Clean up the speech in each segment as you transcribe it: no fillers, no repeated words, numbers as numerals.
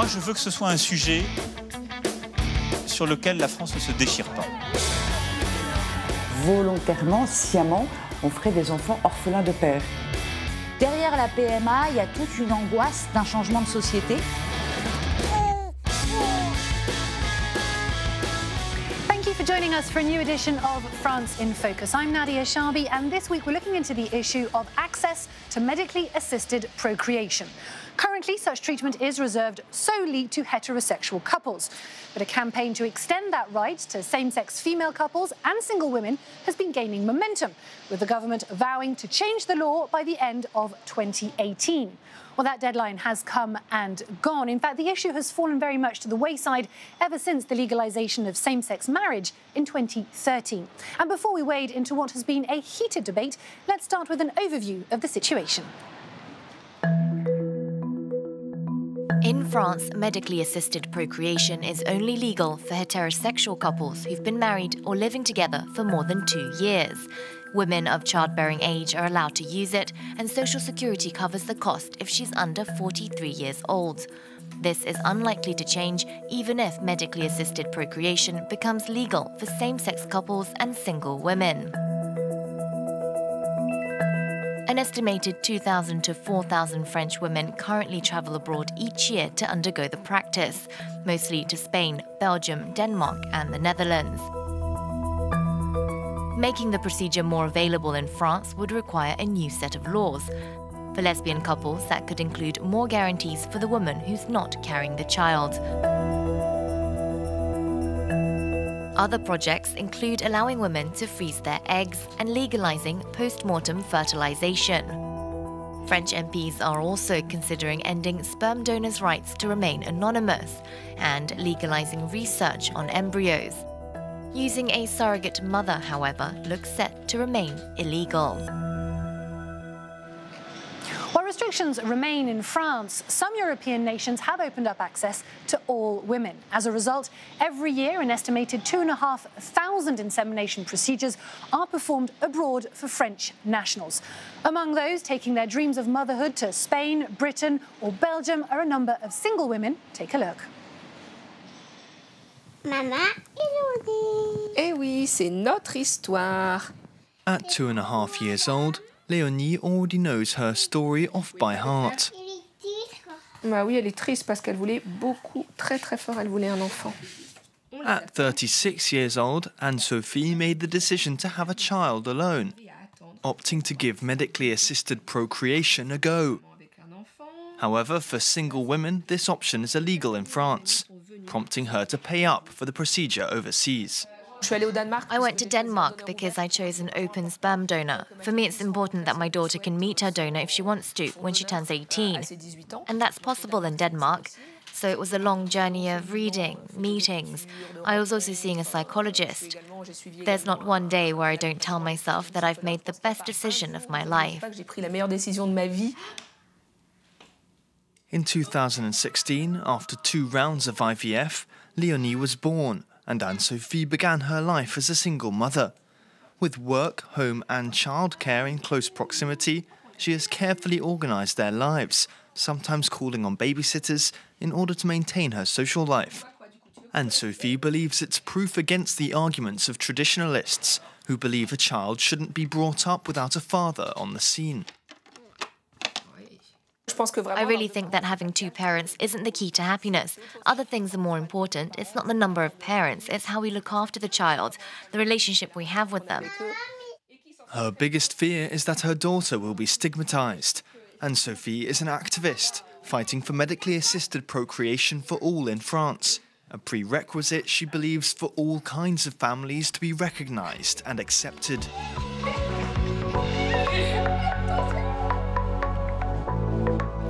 Moi, je veux que ce soit un sujet sur lequel la France ne se déchire pas. Volontairement, sciemment, on ferait des enfants orphelins de père. Derrière la PMA, il y a toute une angoisse d'un changement de société. Thank you for joining us for a new edition of France in Focus. I'm Nadia Sharbi, and this week we're looking into the issue of access to medically assisted procreation. Currently, such treatment is reserved solely to heterosexual couples. But a campaign to extend that right to same-sex female couples and single women has been gaining momentum, with the government vowing to change the law by the end of 2018. Well, that deadline has come and gone. In fact, the issue has fallen very much to the wayside ever since the legalisation of same-sex marriage in 2013. And before we wade into what has been a heated debate, let's start with an overview of the situation. In France, medically assisted procreation is only legal for heterosexual couples who've been married or living together for more than 2 years. Women of childbearing age are allowed to use it, and Social Security covers the cost if she's under 43 years old. This is unlikely to change even if medically assisted procreation becomes legal for same-sex couples and single women. An estimated 2,000 to 4,000 French women currently travel abroad each year to undergo the practice, mostly to Spain, Belgium, Denmark and the Netherlands. Making the procedure more available in France would require a new set of laws. For lesbian couples, that could include more guarantees for the woman who's not carrying the child. Other projects include allowing women to freeze their eggs and legalizing post-mortem fertilization. French MPs are also considering ending sperm donors' rights to remain anonymous and legalizing research on embryos. Using a surrogate mother, however, looks set to remain illegal. While restrictions remain in France, some European nations have opened up access to all women. As a result, every year an estimated 2,500 insemination procedures are performed abroad for French nationals. Among those taking their dreams of motherhood to Spain, Britain or Belgium are a number of single women. Take a look. Maman, Elodie. Eh oui, c'est notre histoire. At 2.5 years old, Léonie already knows her story off by heart. Bah oui, elle est triste parce qu'elle voulait beaucoup, très fort, elle voulait un enfant. At 36 years old, Anne-Sophie made the decision to have a child alone, opting to give medically assisted procreation a go. However, for single women, this option is illegal in France, prompting her to pay up for the procedure overseas. I went to Denmark because I chose an open sperm donor. For me, it's important that my daughter can meet her donor if she wants to when she turns 18. And that's possible in Denmark. So it was a long journey of reading, meetings. I was also seeing a psychologist. There's not one day where I don't tell myself that I've made the best decision of my life. In 2016, after 2 rounds of IVF, Léonie was born, and Anne-Sophie began her life as a single mother. With work, home and childcare in close proximity, she has carefully organised their lives, sometimes calling on babysitters in order to maintain her social life. Anne-Sophie believes it's proof against the arguments of traditionalists who believe a child shouldn't be brought up without a father on the scene. I really think that having 2 parents isn't the key to happiness. Other things are more important. It's not the number of parents, it's how we look after the child, the relationship we have with them. Her biggest fear is that her daughter will be stigmatised. Anne-Sophie is an activist, fighting for medically assisted procreation for all in France, a prerequisite, she believes, for all kinds of families to be recognised and accepted.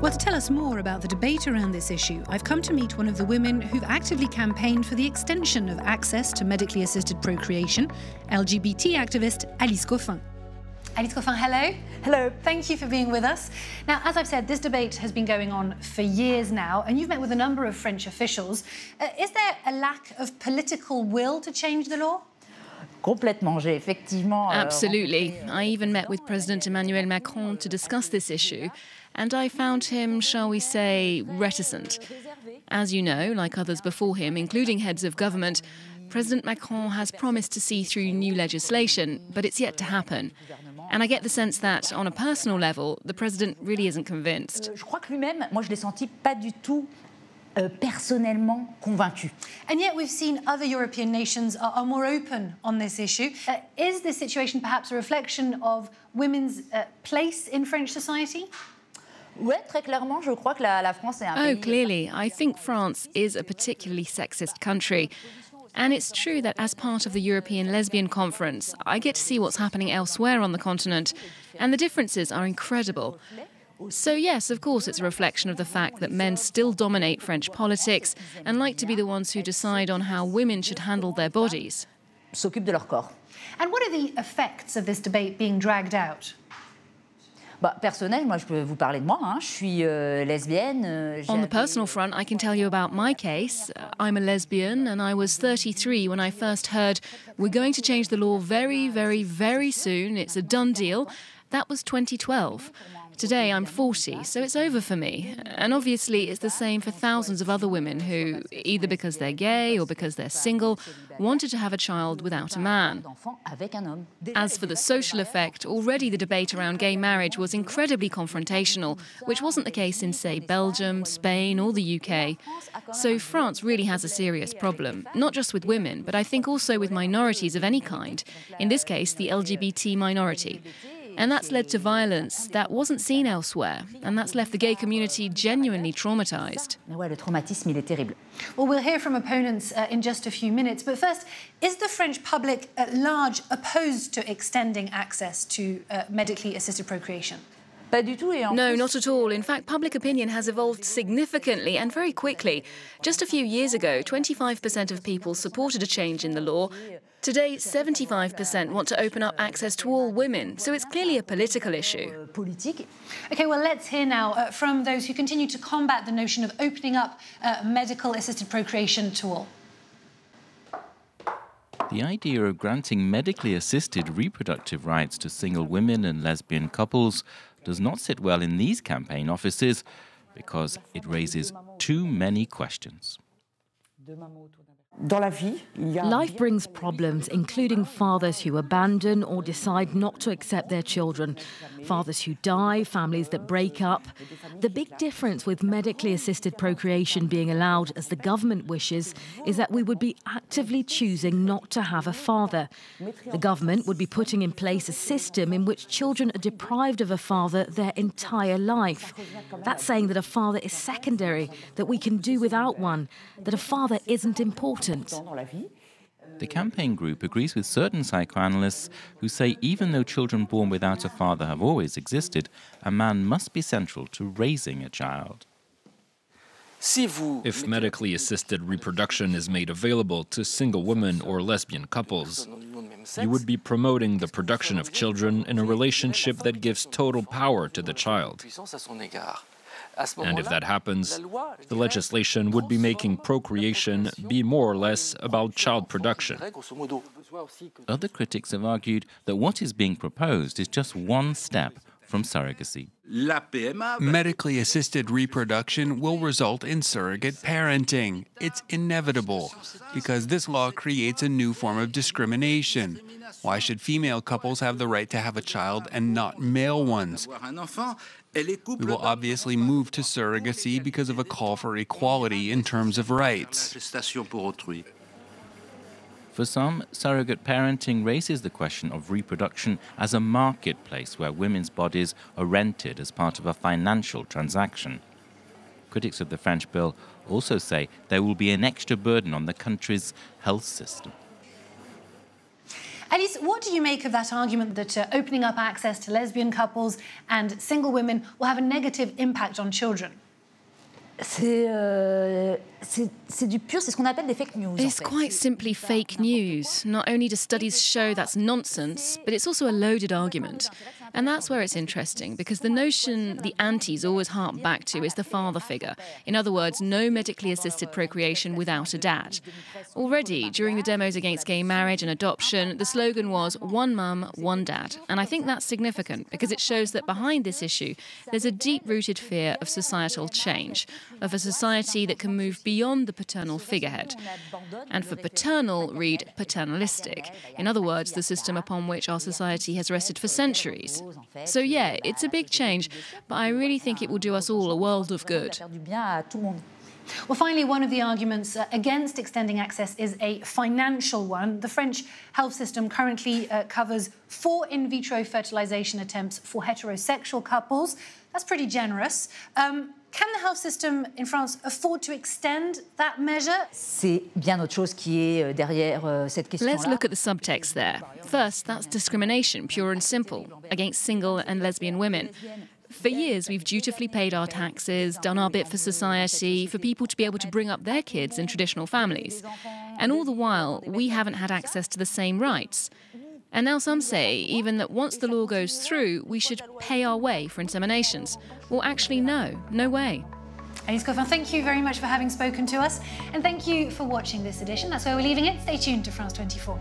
Well, to tell us more about the debate around this issue, I've come to meet one of the women who've actively campaigned for the extension of access to medically assisted procreation, LGBT activist Alice Coffin. Alice Coffin, hello. Hello. Thank you for being with us. Now, as I've said, this debate has been going on for years now, and you've met with a number of French officials. Is there a lack of political will to change the law? Complètement. J'ai effectivement. Absolutely. I even met with President Emmanuel Macron to discuss this issue, and I found him, shall we say, reticent. As you know, like others before him, including heads of government, President Macron has promised to see through new legislation, but it's yet to happen. And I get the sense that, on a personal level, the president really isn't convinced. Je crois que lui-même, moi je l'ai senti pas du tout personnellement convaincu. And yet we've seen other European nations are more open on this issue. Is this situation perhaps a reflection of women's place in French society? Oui, très clairement, je crois que la France est un pays... Oh, clearly. I think France is a particularly sexist country. And it's true that as part of the European Lesbian Conference, I get to see what's happening elsewhere on the continent, and the differences are incredible. So yes, of course, it's a reflection of the fact that men still dominate French politics and like to be the ones who decide on how women should handle their bodies. S'occupent de leur corps. And what are the effects of this debate being dragged out? Personnel, moi je peux vous parler de moi. Je suis lesbienne. On the personal front, I can tell you about my case. I'm a lesbian and I was 33 when I first heard we're going to change the law very, very, very soon. It's a done deal. That was 2012. Today I'm 40, so it's over for me. And obviously it's the same for thousands of other women who, either because they're gay or because they're single, wanted to have a child without a man. As for the social effect, already the debate around gay marriage was incredibly confrontational, which wasn't the case in, say, Belgium, Spain or the UK. So France really has a serious problem, not just with women, but I think also with minorities of any kind, in this case the LGBT minority. And that's led to violence that wasn't seen elsewhere, and that's left the gay community genuinely traumatised. Ouais, le traumatisme, il est terrible. Well, we'll hear from opponents in just a few minutes, but first, is the French public at large opposed to extending access to medically assisted procreation? Pas du tout, et en No, plus, not at all. In fact, public opinion has evolved significantly and very quickly. Just a few years ago, 25% of people supported a change in the law. Today, 75% want to open up access to all women, so it's clearly a political issue. politique. OK, well, let's hear now from those who continue to combat the notion of opening up medical assisted procreation to all. The idea of granting medically assisted reproductive rights to single women and lesbian couples does not sit well in these campaign offices because it raises too many questions. Dans la vie, il y a Life brings problems, including fathers who abandon or decide not to accept their children, fathers who die, families that break up. The big difference with medically assisted procreation being allowed as the government wishes is that we would be actively choosing not to have a father. The government would be putting in place a system in which children are deprived of a father their entire life. That's saying that a father is secondary, that we can do without one, that a father isn't important. The campaign group agrees with certain psychoanalysts who say even though children born without a father have always existed, a man must be central to raising a child. If medically assisted reproduction is made available to single women or lesbian couples, you would be promoting the production of children in a relationship that gives total power to the child. And if that happens, the legislation would be making procreation be more or less about child production. Other critics have argued that what is being proposed is just one step from surrogacy. Medically assisted reproduction will result in surrogate parenting. It's inevitable, because this law creates a new form of discrimination. Why should female couples have the right to have a child and not male ones? We will obviously move to surrogacy because of a call for equality in terms of rights. For some, surrogate parenting raises the question of reproduction as a marketplace where women's bodies are rented as part of a financial transaction. Critics of the French bill also say there will be an extra burden on the country's health system. Elise, what do you make of that argument that opening up access to lesbian couples and single women will have a negative impact on children? C'est du pur, c'est ce qu'on appelle des fake news. It's quite simply fake news. Not only do studies show that's nonsense, but it's also a loaded argument. And that's where it's interesting, because the notion the antis always harp back to is the father figure. In other words, no medically assisted procreation without a dad. Already, during the demos against gay marriage and adoption, the slogan was one mum, one dad. And I think that's significant, because it shows that behind this issue, there's a deep-rooted fear of societal change, of a society that can move beyond the paternal figurehead. And for paternal, read paternalistic. In other words, the system upon which our society has rested for centuries. So yeah, it's a big change, but I really think it will do us all a world of good. Well, finally, one of the arguments against extending access is a financial one. The French health system currently covers 4 in vitro fertilization attempts for heterosexual couples. That's pretty generous. Can the health system in France afford to extend that measure? C'est bien autre chose qui est derrière cette question-là. Let's look at the subtext there. First, that's discrimination, pure and simple, against single and lesbian women. For years, we've dutifully paid our taxes, done our bit for society, for people to be able to bring up their kids in traditional families. And all the while, we haven't had access to the same rights. And now some say even that once the law goes through, we should pay our way for inseminations. Well, actually, no way. Elise Coffin, thank you very much for having spoken to us. And thank you for watching this edition. That's where we're leaving it. Stay tuned to France 24.